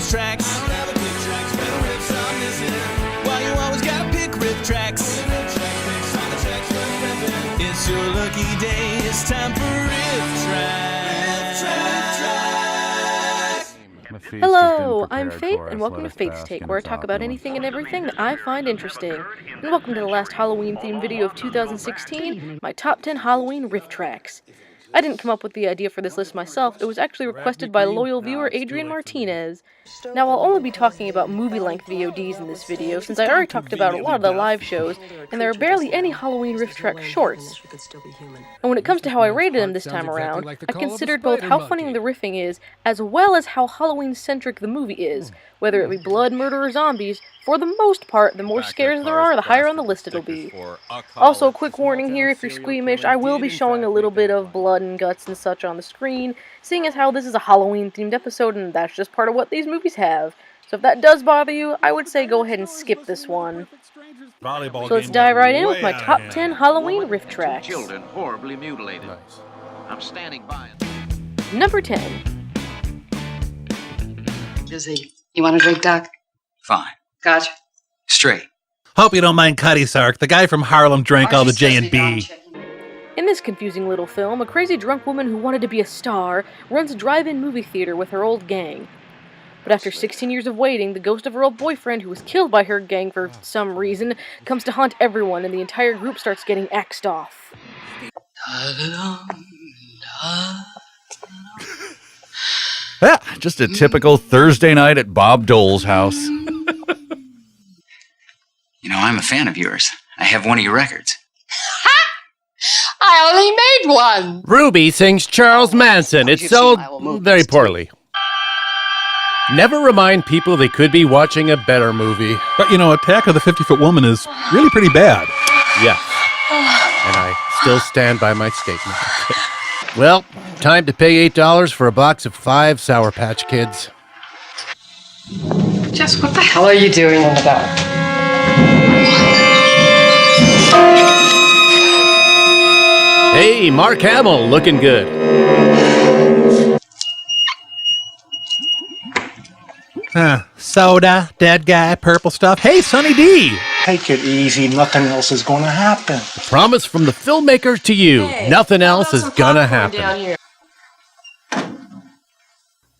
Rifftrax. Why you always gotta pick Rifftrax? It's your lucky day, it's time for Rifftrax. Hello, I'm Faith, and welcome to Faith's Take, where I talk about anything and everything that I find interesting. And welcome to the last Halloween-themed video of 2016, my top 10 Halloween Rifftrax. I didn't come up with the idea for this list myself, it was actually requested by loyal viewer Adrian Martinez. Now, I'll only be talking about movie-length VODs in this video, since I already talked about a lot of the live shows, and there are barely any Halloween Rifftrax shorts. And when it comes to how I rated them this time around, I considered both how funny the riffing is, as well as how Halloween-centric the movie is. Whether it be blood, murder, or zombies, for the most part, the more scares there are, the higher on the list it'll be. Also, quick warning here, if you're squeamish, I will be showing a little bit of blood and guts and such on the screen, seeing as how this is a Halloween-themed episode, and that's just part of what these movies have. So if that does bother you, I would say go ahead and skip this one. So let's dive right in with my top 10 Halloween Rifftrax. Children horribly mutilated. Nice. I'm standing by. Number 10. Busy. You want a drink, Doc? Fine. Gotcha. Straight. Hope you don't mind Cuddy Sark. The guy from Harlem drank all the J&B. In this confusing little film, a crazy drunk woman who wanted to be a star runs a drive-in movie theater with her old gang. But after 16 years of waiting, the ghost of her old boyfriend, who was killed by her gang for some reason, comes to haunt everyone, and the entire group starts getting axed off. Yeah, just a typical Thursday night at Bob Dole's house. You know, I'm a fan of yours. I have one of your records. I only made one! Ruby sings Charles Manson. It's sold very poorly. Never remind people they could be watching a better movie. But, you know, Attack of the 50-Foot Woman is really pretty bad. Yes. And I still stand by my statement. Well, time to pay $8 for a box of 5 Sour Patch Kids. Jess, what the hell are you doing in the dark? Hey, Mark Hamill, looking good. Soda, dead guy, purple stuff. Hey, Sonny D! Take it easy, nothing else is going to happen. A promise from the filmmaker to you. Nothing else is gonna happen.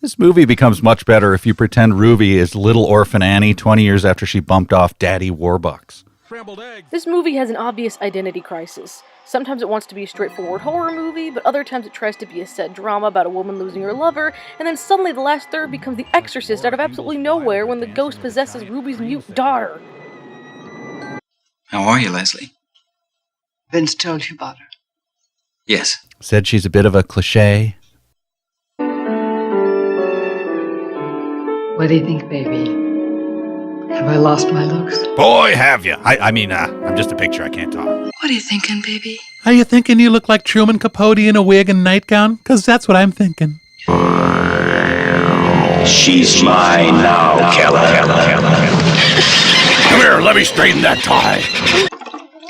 This movie becomes much better if you pretend Ruby is little orphan Annie 20 years after she bumped off Daddy Warbucks. This movie has an obvious identity crisis. Sometimes it wants to be a straightforward horror movie, but other times it tries to be a sad drama about a woman losing her lover, and then suddenly the last third becomes The Exorcist out of absolutely nowhere when the ghost possesses Ruby's mute daughter. How are you, Leslie? Vince told you about her. Yes. Said she's a bit of a cliché. What do you think, baby? Have I lost my looks? Boy, have you. I'm just a picture. I can't talk. What are you thinking, baby? Are you thinking you look like Truman Capote in a wig and nightgown? Because that's what I'm thinking. She's mine now, Keller. Come here, let me straighten that tie.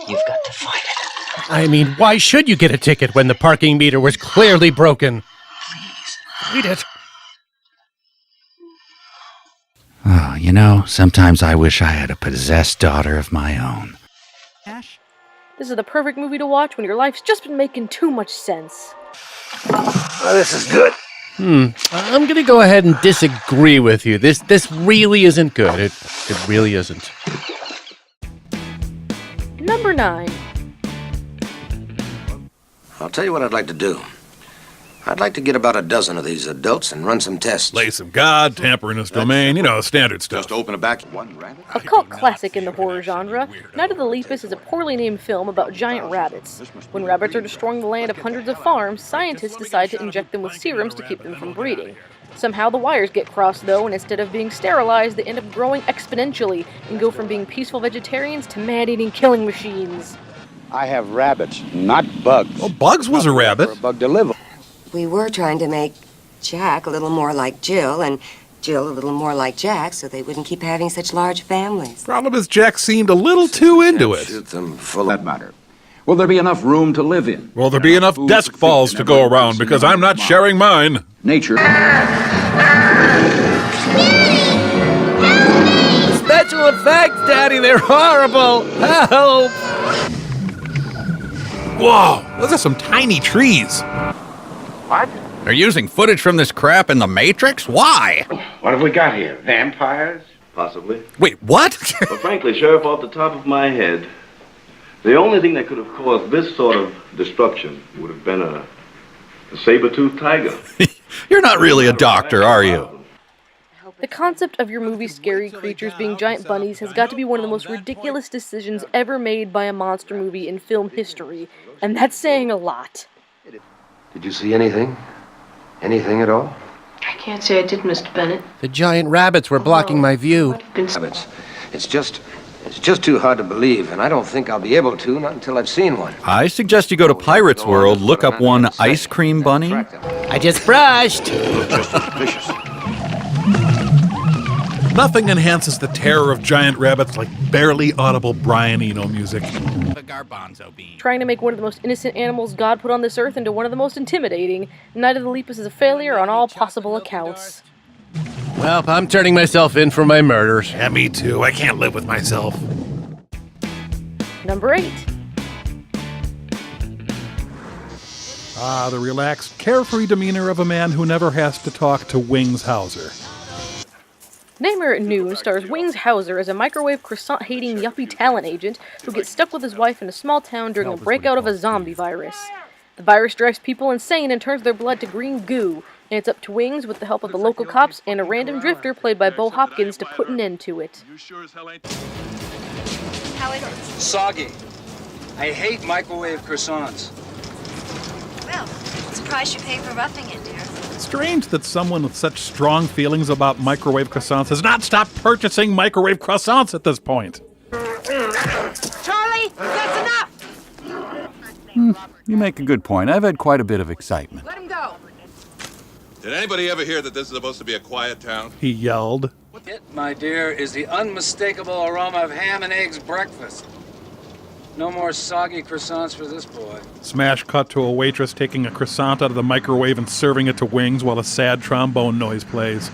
You've got to find it. I mean, why should you get a ticket when the parking meter was clearly broken? Please, read it. Oh, you know, sometimes I wish I had a possessed daughter of my own. This is the perfect movie to watch when your life's just been making too much sense. Oh, this is good. I'm gonna go ahead and disagree with you. This really isn't good. It really isn't. Number 9. I'll tell you what I'd like to do. I'd like to get about a dozen of these adults and run some tests. Lay some God, tamper in his domain, you know, standard stuff. Just open a back one rabbit. A cult classic in the horror genre, Night of the Lepus is a poorly named film about giant rabbits. When rabbits are destroying the land of hundreds of farms, scientists decide to inject them with serums to keep them from breeding. Somehow the wires get crossed though, and instead of being sterilized, they end up growing exponentially and go from being peaceful vegetarians to man-eating killing machines. I have rabbits, not bugs. Well, Bugs was a rabbit. For a bug to live. We were trying to make Jack a little more like Jill, and Jill a little more like Jack, so they wouldn't keep having such large families. Problem is, Jack seemed a little too into it. Shoot them full of That matter. Will there be enough room to live in? Will there be enough desk balls to go around? Because I'm not sharing mine. Nature. Daddy, they're horrible! Help! Whoa, those are some tiny trees. What? They're using footage from this crap in the Matrix? Why? What have we got here? Vampires? Possibly. Wait, what? Well, frankly, Sheriff, off the top of my head, the only thing that could have caused this sort of destruction would have been a saber-toothed tiger. You're not really a doctor, are you? The concept of your movie's scary creatures being giant bunnies has got to be one of the most ridiculous decisions ever made by a monster movie in film history, and that's saying a lot. Did you see anything? Anything at all? I can't say I did, Mr. Bennett. The giant rabbits were blocking my view. It's just too hard to believe, and I don't think I'll be able to, not until I've seen one. I suggest you go to Pirates World, look up one ice cream bunny. I just brushed. Nothing enhances the terror of giant rabbits like barely audible Brian Eno music. The garbanzo bean. Trying to make one of the most innocent animals God put on this earth into one of the most intimidating, Night of the Lepus is a failure on all possible accounts. Well, I'm turning myself in for my murders. Yeah, me too. I can't live with myself. Number 8. The relaxed, carefree demeanor of a man who never has to talk to Wings Hauser. Nightmare at Noon stars Wings Hauser as a microwave croissant-hating yuppie talent agent who gets stuck with his wife in a small town during a breakout of a zombie virus. The virus drives people insane and turns their blood to green goo, and it's up to Wings, with the help of the local cops and a random drifter played by Bo Hopkins, to put an end to it. How is it? Soggy. I hate microwave croissants. Well, surprised you pay for roughing it, dear. Strange that someone with such strong feelings about microwave croissants has not stopped purchasing microwave croissants at this point. Charlie, that's enough! You make a good point. I've had quite a bit of excitement. Let him go. Did anybody ever hear that this is supposed to be a quiet town? He yelled. It, my dear, is the unmistakable aroma of ham and eggs breakfast. No more soggy croissants for this boy. Smash cut to a waitress taking a croissant out of the microwave and serving it to Wings while a sad trombone noise plays.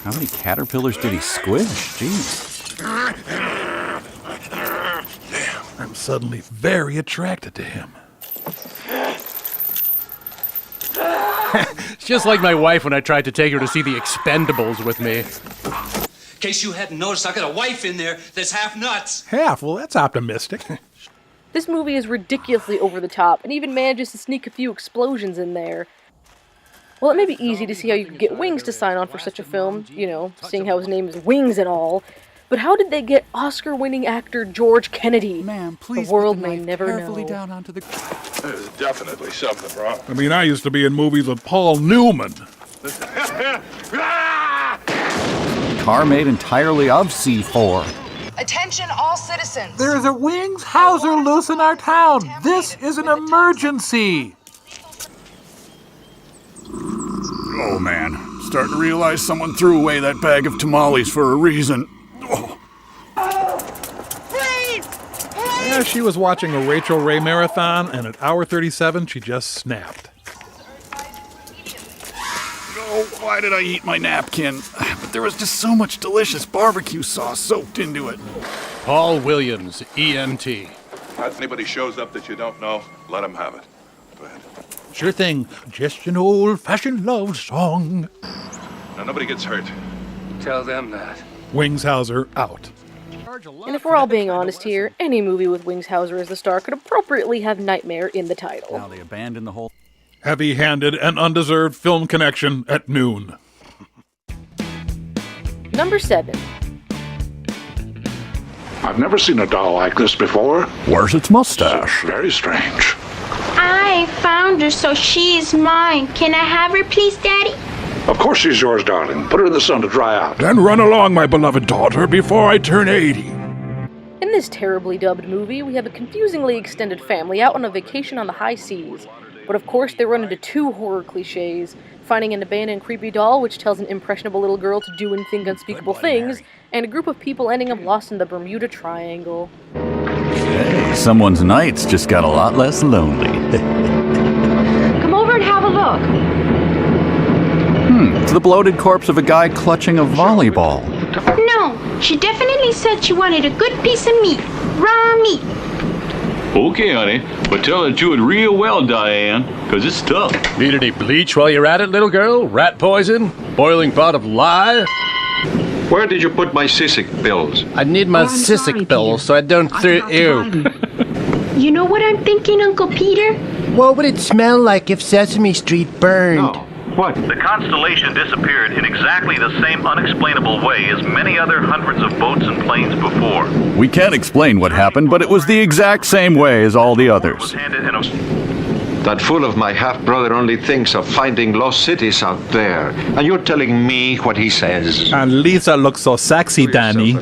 How many caterpillars did he squish? Jeez. I'm suddenly very attracted to him. It's just like my wife when I tried to take her to see The Expendables with me. In case you hadn't noticed, I got a wife in there that's half nuts. Half? Well, that's optimistic. This movie is ridiculously over the top, and even manages to sneak a few explosions in there. Well, it may be easy to see how you could get Wings to sign on for such a film, you know, seeing how his name is Wings and all. But how did they get Oscar-winning actor George Kennedy? Ma'am, please the world may never know. Down onto the... There's definitely something wrong. I mean, I used to be in movies with Paul Newman. Car made entirely of C4. Attention all citizens. There's a Wings Hauser loose in our town. This is an emergency. Oh, man. Starting to realize someone threw away that bag of tamales for a reason. Oh. Yeah, she was watching a Rachel Ray marathon, and at hour 37, she just snapped. Oh, why did I eat my napkin? But there was just so much delicious barbecue sauce soaked into it. Paul Williams, EMT. If anybody shows up that you don't know, let them have it. Go ahead. Sure thing. Just an old-fashioned love song. Now, nobody gets hurt. Tell them that. Wings Hauser out. And if we're all being honest here, any movie with Wings Hauser as the star could appropriately have Nightmare in the title. Now they abandon the whole... Heavy-handed and undeserved film connection at noon. Number 7. I've never seen a doll like this before. Where's its mustache? Very strange. I found her, so she is mine. Can I have her, please, Daddy? Of course she's yours, darling. Put her in the sun to dry out. Then run along, my beloved daughter, before I turn 80. In this terribly dubbed movie, we have a confusingly extended family out on a vacation on the high seas. But of course, they run into two horror cliches, finding an abandoned creepy doll which tells an impressionable little girl to do and think unspeakable things, and a group of people ending up lost in the Bermuda Triangle. Hey, someone's nights just got a lot less lonely. Come over and have a look. It's the bloated corpse of a guy clutching a volleyball. No, She definitely said she wanted a good piece of meat. Raw meat. Okay, honey, but tell her to chew it real well, Diane, because it's tough. Need any bleach while you're at it, little girl? Rat poison? Boiling pot of lye? Where did you put my Sissic pills? I need my Sissic pills so I don't throw you. You know what I'm thinking, Uncle Peter? What would it smell like if Sesame Street burned? No. What? The Constellation disappeared in exactly the same unexplainable way as many other hundreds of boats and planes before. We can't explain what happened, but it was the exact same way as all the others. That fool of my half-brother only thinks of finding lost cities out there. And you're telling me what he says. And Lisa looks so sexy, Danny.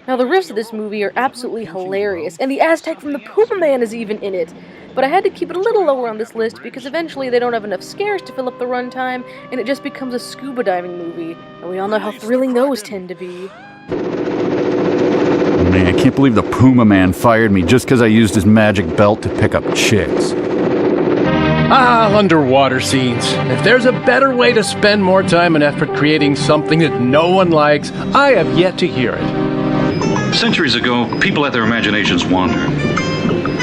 Now, the riffs of this movie are absolutely hilarious, and the Aztec from the Puma Man is even in it. But I had to keep it a little lower on this list because eventually they don't have enough scares to fill up the runtime, and it just becomes a scuba diving movie. And we all know how thrilling those tend to be. Man, I can't believe the Puma Man fired me just because I used his magic belt to pick up chicks. Ah, underwater scenes. If there's a better way to spend more time and effort creating something that no one likes, I have yet to hear it. Centuries ago, people let their imaginations wander.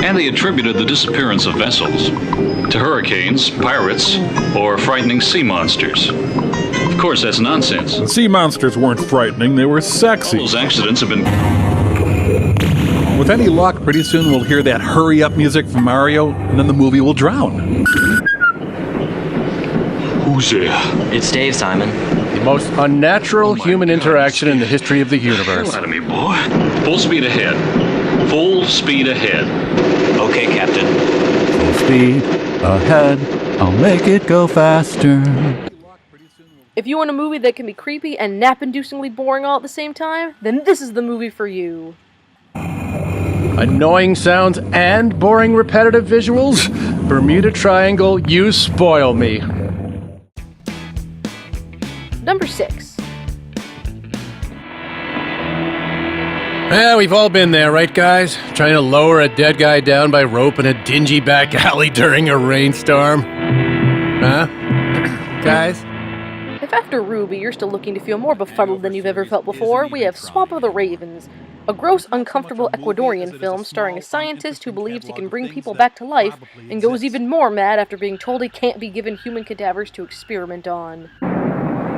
And they attributed the disappearance of vessels to hurricanes, pirates, or frightening sea monsters. Of course, that's nonsense. The sea monsters weren't frightening, they were sexy. All those accidents have been... With any luck, pretty soon we'll hear that hurry-up music from Mario, and then the movie will drown. Who's there? It's Dave, Simon. The most unnatural human interaction in the history of the universe. Out of me, boy. Full speed ahead. Full speed ahead. Okay, Captain. Full speed ahead. I'll make it go faster. If you want a movie that can be creepy and nap-inducingly boring all at the same time, then this is the movie for you. Annoying sounds and boring repetitive visuals? Bermuda Triangle, you spoil me. Number 6. Yeah, we've all been there, right, guys? Trying to lower a dead guy down by rope in a dingy back alley during a rainstorm. Huh? Guys? If after Ruby you're still looking to feel more befuddled than you've ever felt before, we have Swamp of the Ravens, a gross, uncomfortable Ecuadorian film starring a scientist who believes he can bring people back to life and goes even more mad after being told he can't be given human cadavers to experiment on.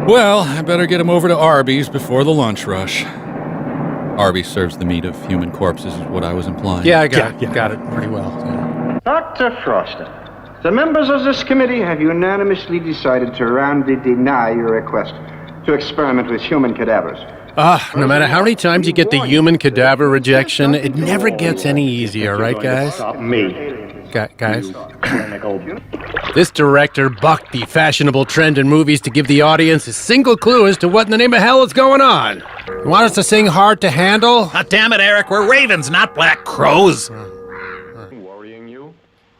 Well, I better get him over to Arby's before the lunch rush. Arby's serves the meat of human corpses, is what I was implying. Yeah, I got it pretty well. Yeah. Dr. Froster, the members of this committee have unanimously decided to roundly deny your request to experiment with human cadavers. No matter how many times you get the human cadaver rejection, it never gets any easier, right, guys? Stop me. Guys? This director bucked the fashionable trend in movies to give the audience a single clue as to what in the name of hell is going on. You want us to sing Hard to Handle? Oh, damn it, Eric, we're ravens, not black crows.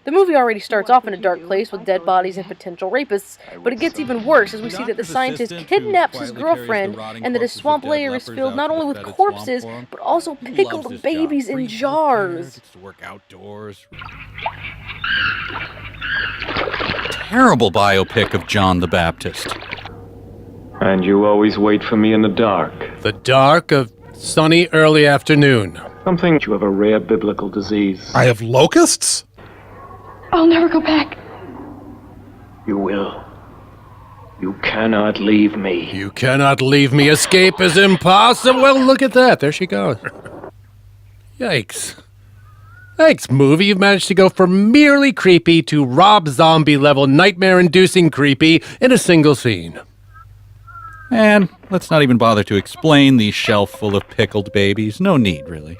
The movie already starts off in a dark place with dead bodies and potential rapists, but it gets even worse as we see that the scientist kidnaps his girlfriend and that his swamp layer is filled not only with corpses, but also pickled babies in jars. Terrible biopic of John the Baptist. And you always wait for me in the dark. The dark of sunny early afternoon. Something you have a rare biblical disease. I have locusts? I'll never go back. You will. You cannot leave me. You cannot leave me. Escape is impossible. Well, look at that. There she goes. Yikes. Thanks, movie. You've managed to go from merely creepy to Rob Zombie level nightmare-inducing creepy in a single scene. And let's not even bother to explain the shelf full of pickled babies. No need, really.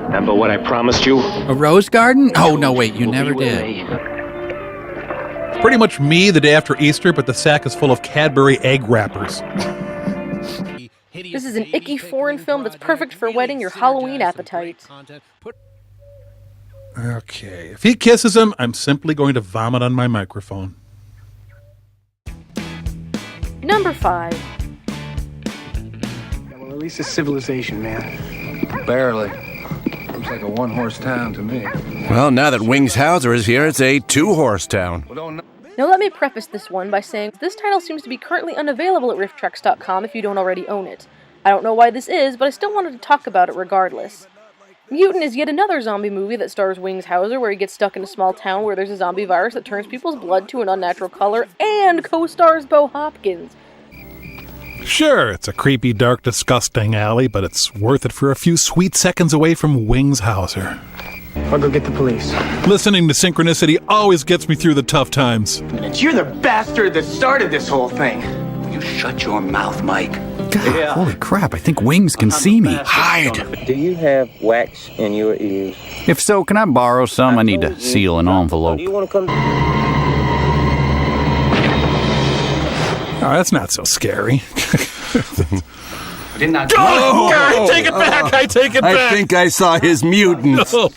Remember what I promised you? A rose garden? Oh, no, wait, you never did. It's pretty much me the day after Easter, but the sack is full of Cadbury egg wrappers. This is an icky foreign film that's perfect for whetting your Halloween appetite. Okay, if he kisses him, I'm simply going to vomit on my microphone. Number 5. Well, at least it's civilization, man. Barely. Looks like a one-horse town to me. Well, now that Wings Hauser is here, it's a two-horse town. Now let me preface this one by saying this title seems to be currently unavailable at rifftrax.com if you don't already own it. I don't know why this is, but I still wanted to talk about it regardless. Mutant is yet another zombie movie that stars Wings Hauser, where he gets stuck in a small town where there's a zombie virus that turns people's blood to an unnatural color, and co-stars Bo Hopkins. Sure, it's a creepy, dark, disgusting alley, but it's worth it for a few sweet seconds away from Wings Hauser. I'll go get the police. Listening to Synchronicity always gets me through the tough times. You're the bastard that started this whole thing. You shut your mouth, Mike. God, holy crap, I think Wings can see me. Hide! Do you have wax in your ears? If so, can I borrow some? I need to seal an envelope. Do you want to come? Oh, that's not so scary. Did not. Oh, God, I take it back! I take it back! I think I saw his mutants. No.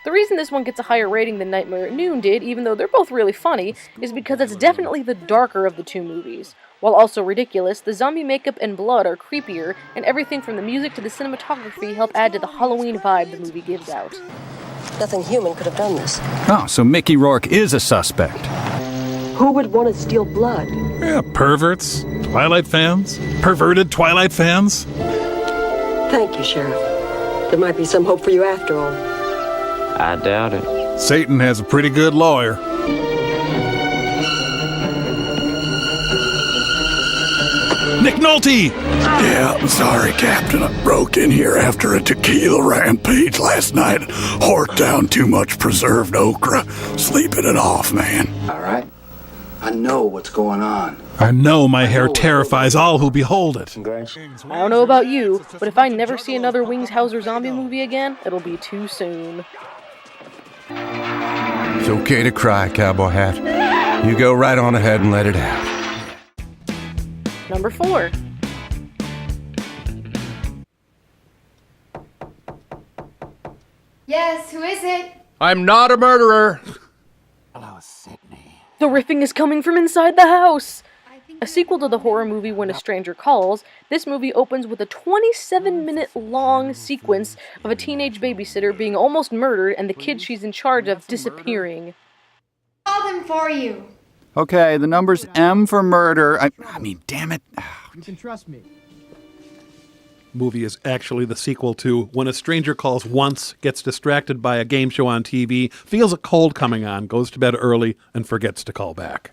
The reason this one gets a higher rating than Nightmare at Noon did, even though they're both really funny, is because it's definitely the darker of the two movies. While also ridiculous, the zombie makeup and blood are creepier, and everything from the music to the cinematography help add to the Halloween vibe the movie gives out. Nothing human could have done this. Oh, so Mickey Rourke is a suspect. Who would want to steal blood? Yeah, perverts, Twilight fans, perverted Twilight fans. Thank you, Sheriff. There might be some hope for you after all. I doubt it. Satan has a pretty good lawyer. Nick Nolte! Yeah, I'm sorry, Captain. I broke in here after a tequila rampage last night. Horked down too much preserved okra. Sleeping it off, man. All right. I know what's going on. I know my hair terrifies all who behold it. I don't know about you, but if I never see another Wings Hauser zombie movie again, it'll be too soon. It's okay to cry, cowboy hat. You go right on ahead and let it out. Number 4. Yes, who is it? I'm not a murderer. The riffing is coming from inside the house! A sequel to the horror movie When a Stranger Calls, this movie opens with a 27-minute long sequence of a teenage babysitter being almost murdered and the kid she's in charge of disappearing. Call them for you. Okay, the number's M for murder. I mean, damn it. You can trust me. Movie is actually the sequel to When a Stranger Calls Once, gets distracted by a game show on TV, feels a cold coming on, goes to bed early, and forgets to call back.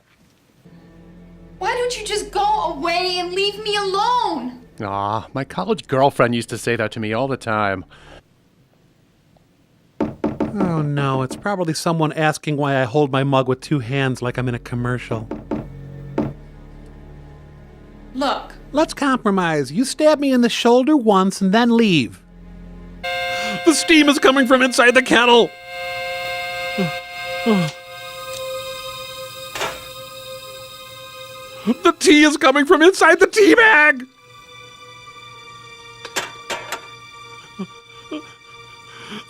Why don't you just go away and leave me alone? Aw, my college girlfriend used to say that to me all the time. Oh no, it's probably someone asking why I hold my mug with 2 hands like I'm in a commercial. Look. Let's compromise. You stab me in the shoulder once and then leave. The steam is coming from inside the kettle. The tea is coming from inside the tea bag.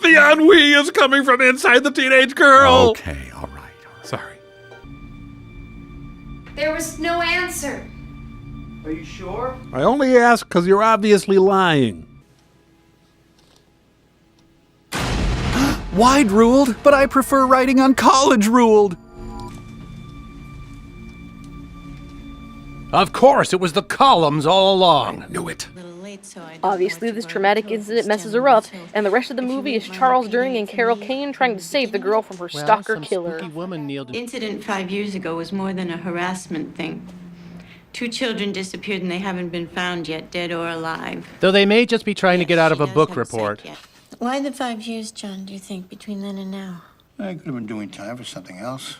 The ennui is coming from inside the teenage girl. Okay, all right. Sorry. There was no answer. Are you sure? I only ask because you're obviously lying. Wide ruled, but I prefer writing on college ruled. Of course, it was the columns all along. I knew it. Obviously, this traumatic incident messes her up, and the rest of the movie is Charles Durning and Carol Kane trying to save the girl from her stalker killer. Incident 5 years ago was more than a harassment thing. 2 children disappeared and they haven't been found yet, dead or alive. Though they may just be trying to get out of a book report. Why the 5 years, John, do you think, between then and now? I could have been doing time for something else.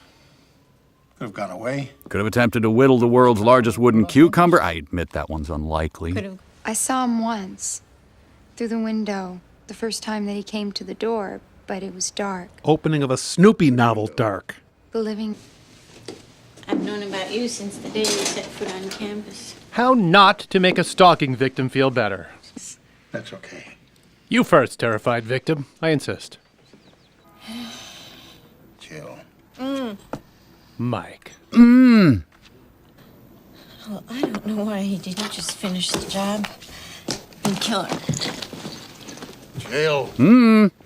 Could have gone away. Could have attempted to whittle the world's largest wooden cucumber. I admit that one's unlikely. I saw him once. Through the window. The first time that he came to the door, but it was dark. Opening of a Snoopy novel, dark. The living... I've known about you since the day you set foot on campus. How not to make a stalking victim feel better. That's okay. You first, terrified victim. I insist. Jill. Mike. Well, I don't know why he didn't just finish the job and kill her. Jill.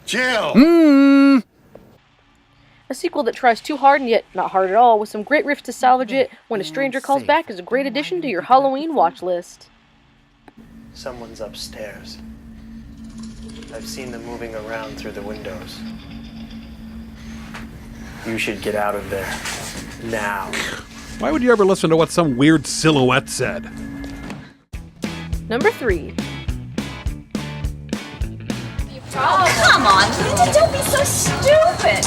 Jill. A sequel that tries too hard and yet not hard at all, with some great riffs to salvage it, When a Stranger Calls Back is a great addition to your Halloween watch list. Someone's upstairs. I've seen them moving around through the windows. You should get out of there. Now. Why would you ever listen to what some weird silhouette said? Number 3. Oh, come on, Mutant, don't be so stupid.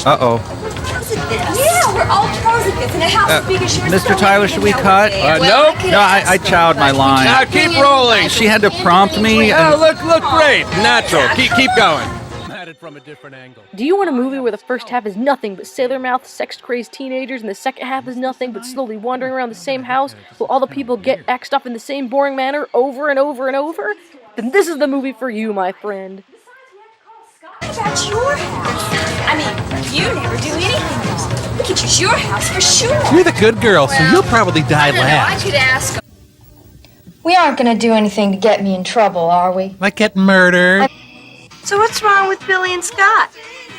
Uh-oh. How's it this? Yeah, we're all pros at this, and a house as big as yours. Mr. Tyler, should we cut? Well, No, I chowed my line. Now keep rolling. She had to prompt me. Oh, look great. Natural. Keep going. At it from a different angle. Do you want a movie where the first half is nothing but sailor-mouthed, sex-crazed teenagers, and the second half is nothing but slowly wandering around the same house while all the people get axed off in the same boring manner over and over and over? Then this is the movie for you, my friend. What about your house? I mean, you never do anything else. We could use your house for sure. You're the good girl, so you'll probably die last. I could ask. We aren't gonna do anything to get me in trouble, are we? Like get murdered. So what's wrong with Billy and Scott?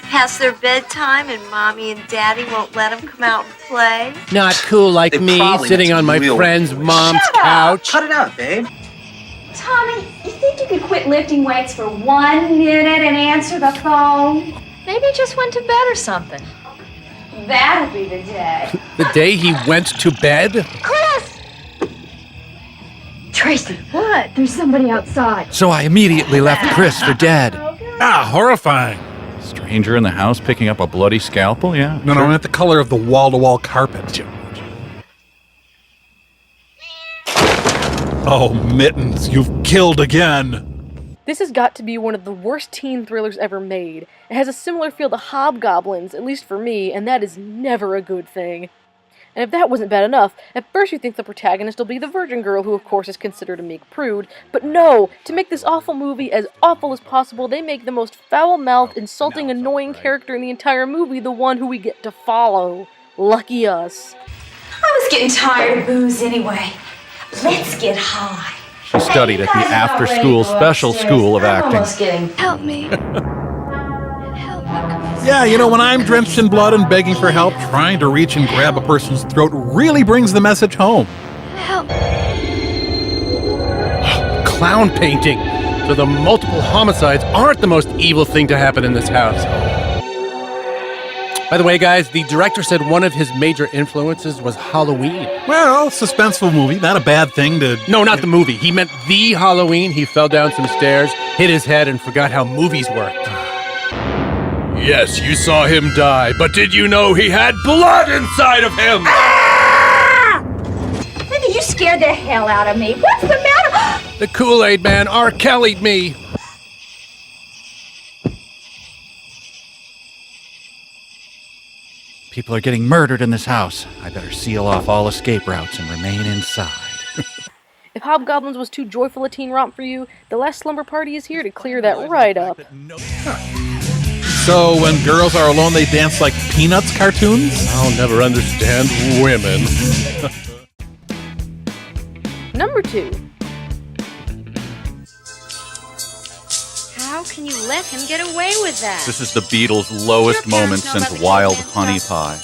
Past their bedtime and Mommy and Daddy won't let them come out and play? Not cool like me, sitting on my friend's mom's couch. Cut it out, babe. Tommy, you think you could quit lifting weights for 1 minute and answer the phone? Maybe he just went to bed or something. That'll be the day. The day he went to bed? Chris! Tracy, what? There's somebody outside. So I immediately left Chris for dead. Ah, horrifying. Stranger in the house picking up a bloody scalpel, yeah? No, I meant the color of the wall-to-wall carpet. Oh, Mittens, you've killed again. This has got to be one of the worst teen thrillers ever made. It has a similar feel to Hobgoblins, at least for me, and that is never a good thing. And if that wasn't bad enough, at first you think the protagonist will be the virgin girl, who of course is considered a meek prude, but no! To make this awful movie as awful as possible, they make the most foul-mouthed, insulting, annoying character in the entire movie the one who we get to follow. Lucky us. I was getting tired of booze anyway. Let's get high. She studied at the after-school special school of acting. Help me. Yeah, you know, when I'm drenched in blood and begging for help, trying to reach and grab a person's throat really brings the message home. Help. Clown painting. So the multiple homicides aren't the most evil thing to happen in this house. By the way, guys, the director said one of his major influences was Halloween. Well, suspenseful movie, not a bad thing to... No, not the movie. He meant the Halloween. He fell down some stairs, hit his head, and forgot how movies worked. Yes, you saw him die, but did you know he had blood inside of him? Linda, you scared the hell out of me. What's the matter? The Kool-Aid man R. Kelly'd me. People are getting murdered in this house. I better seal off all escape routes and remain inside. If Hobgoblins was too joyful a teen romp for you, the last slumber party is here to clear that right up. So when girls are alone, they dance like Peanuts cartoons? I'll never understand women. Number 2. How can you let him get away with that? This is the Beatles' lowest moment since Wild Honey Pie.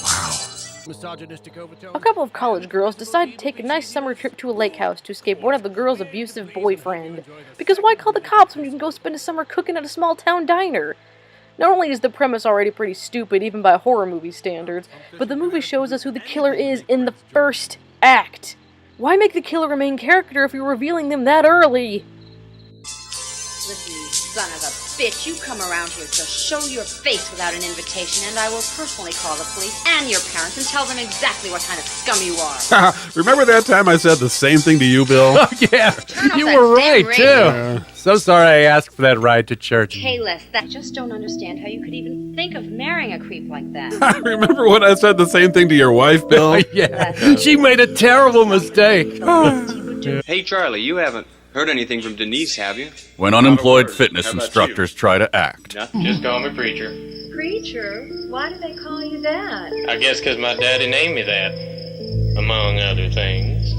A couple of college girls decide to take a nice summer trip to a lake house to escape one of the girls' abusive boyfriend. Because why call the cops when you can go spend a summer cooking at a small town diner? Not only is the premise already pretty stupid, even by horror movie standards, but the movie shows us who the killer is in the first act. Why make the killer a main character if you're revealing them that early? Listen, you son of a bitch, you come around here to show your face without an invitation, and I will personally call the police and your parents and tell them exactly what kind of scum you are. Remember that time I said the same thing to you, Bill? Oh, yeah, you were right, too. So sorry I asked for that ride to church. Hey, Les, I just don't understand how you could even think of marrying a creep like that. Remember when I said the same thing to your wife, Bill? Yeah, she made a terrible mistake. Hey, Charlie, you haven't heard anything from Denise, have you? When unemployed fitness instructors try to act. Nothing, just call me Preacher. Preacher? Why do they call you that? I guess because my daddy named me that, among other things.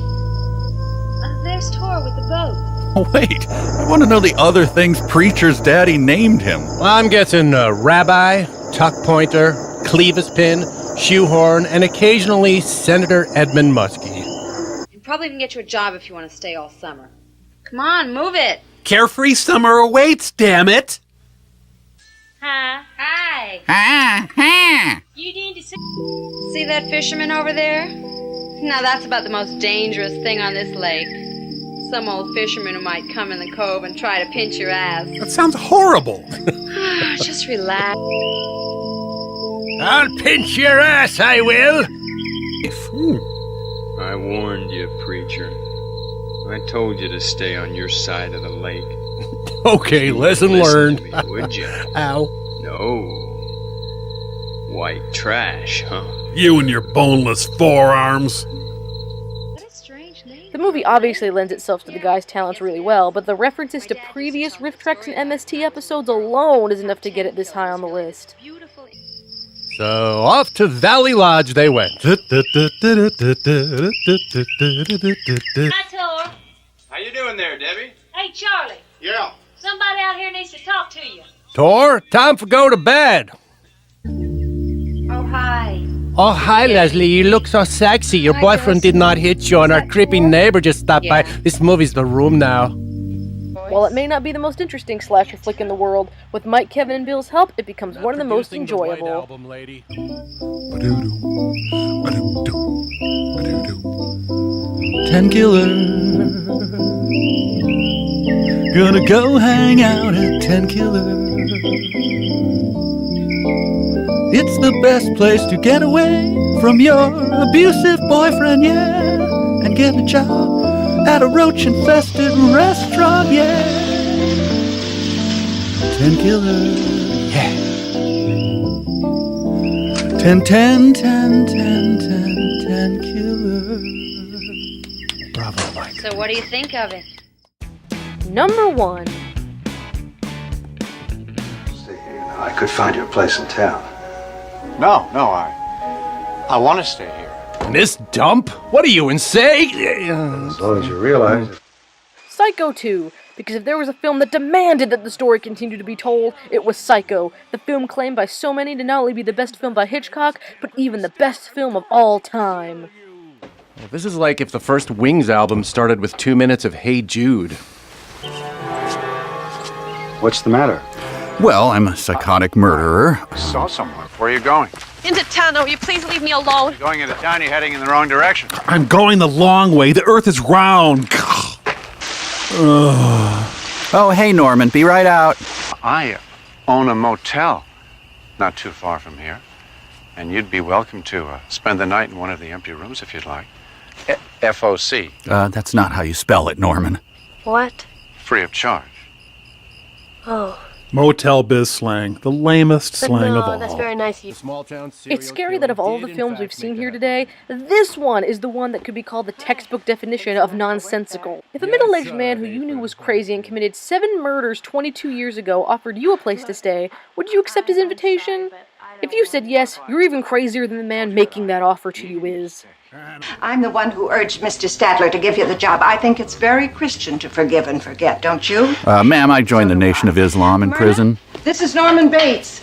There's Tor with the boat. Wait, I want to know the other things Preacher's daddy named him. Well, I'm guessing rabbi, tuck pointer, clevis pin, shoehorn, and occasionally Senator Edmund Muskie. You probably can get you a job if you want to stay all summer. Come on, move it. Carefree summer awaits, damn it! Hi. Hi. Ah. You need to see that fisherman over there? Now that's about the most dangerous thing on this lake. Some old fisherman who might come in the cove and try to pinch your ass. That sounds horrible. Just relax. I'll pinch your ass, I will. I warned you, Preacher. I told you to stay on your side of the lake. Okay, lesson learned. To me, would you? Ow. No. White trash, huh? You and your boneless forearms. The movie obviously lends itself to the guy's talents really well, but the references to previous Rifftrax and MST episodes alone is enough to get it this high on the list. So off to Valley Lodge they went. Hi, Tor. How you doing there, Debbie? Hey, Charlie. Yeah. Somebody out here needs to talk to you. Tor, time for go to bed. Oh, hi. Oh, hi, Leslie. You look so sexy. Your boyfriend did not hit you, and our creepy neighbor just stopped by. This movie's the room now. While it may not be the most interesting slasher flick in the world, with Mike, Kevin, and Bill's help, it becomes one of the most enjoyable. 10 killer. Gonna go hang out at 10 killer. It's the best place to get away from your abusive boyfriend, yeah, and get a job at a roach-infested restaurant, yeah. 10 killer. Yeah. 10, 10, 10, 10, 10, 10 killer. Bravo, Mike. So what do you think of it? Number 1. I could find you a place in town. No, I want to stay here. This dump? What are you, insane? As long as you realize it. Psycho 2. Because if there was a film that demanded that the story continue to be told, it was Psycho, the film claimed by so many to not only be the best film by Hitchcock, but even the best film of all time. Well, this is like if the first Wings album started with 2 minutes of Hey Jude. What's the matter? Well, I'm a psychotic murderer. I saw someone. Where are you going? Into town, will you please leave me alone? You're going into town, you're heading in the wrong direction. I'm going the long way. The earth is round. Oh, hey, Norman. Be right out. I own a motel not too far from here. And you'd be welcome to spend the night in one of the empty rooms if you'd like. FOC. That's not how you spell it, Norman. What? Free of charge. Oh. Motel biz slang. The lamest slang of all. That's very nice of you. It's scary that of all the films we've seen here today, this one is the one that could be called the textbook definition of nonsensical. If a middle-aged man who you knew was crazy and committed 7 murders 22 years ago offered you a place to stay, would you accept his invitation? If you said yes, you're even crazier than the man making that offer to you is. I'm the one who urged Mr. Stadler to give you the job. I think it's very Christian to forgive and forget, don't you? Ma'am, I joined the Nation of Islam in prison. This is Norman Bates.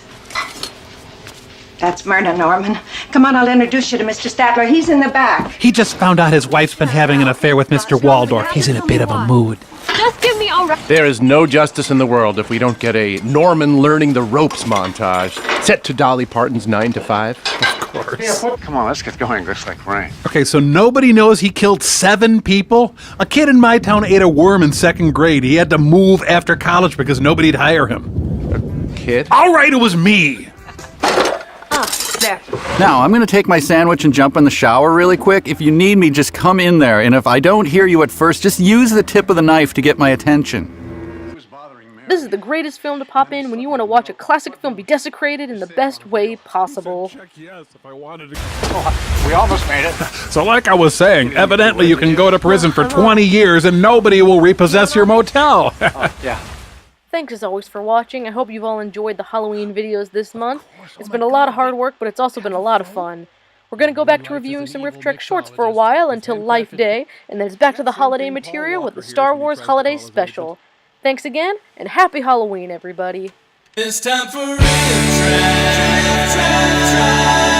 That's Myrna, Norman. Come on, I'll introduce you to Mr. Stadler. He's in the back. He just found out his wife's been having an affair with Mr. Waldorf. He's in a bit of a mood. Just give me all right. There is no justice in the world if we don't get a Norman learning the ropes montage set to Dolly Parton's 9 to 5. Of course. Come on, let's get going. Looks like rain. Okay, so nobody knows he killed 7 people? A kid in my town ate a worm in 2nd grade. He had to move after college because nobody'd hire him. A kid? All right, it was me. There. Now, I'm going to take my sandwich and jump in the shower really quick. If you need me, just come in there. And if I don't hear you at first, just use the tip of the knife to get my attention. This is the greatest film to pop in when you want to watch a classic film be desecrated in the best way possible. Yes, if I wanted to. We almost made it. So like I was saying, evidently you can go to prison for 20 years and nobody will repossess your motel. Yeah. Thanks as always for watching. I hope you've all enjoyed the Halloween videos this month. It's been a lot of hard work, but it's also been a lot of fun. We're going to go back to reviewing some Rifftrax shorts for a while until Life Day, and then it's back to the holiday material with the Star Wars Holiday Special. Thanks again, and happy Halloween, everybody. It's time for Rifftrax.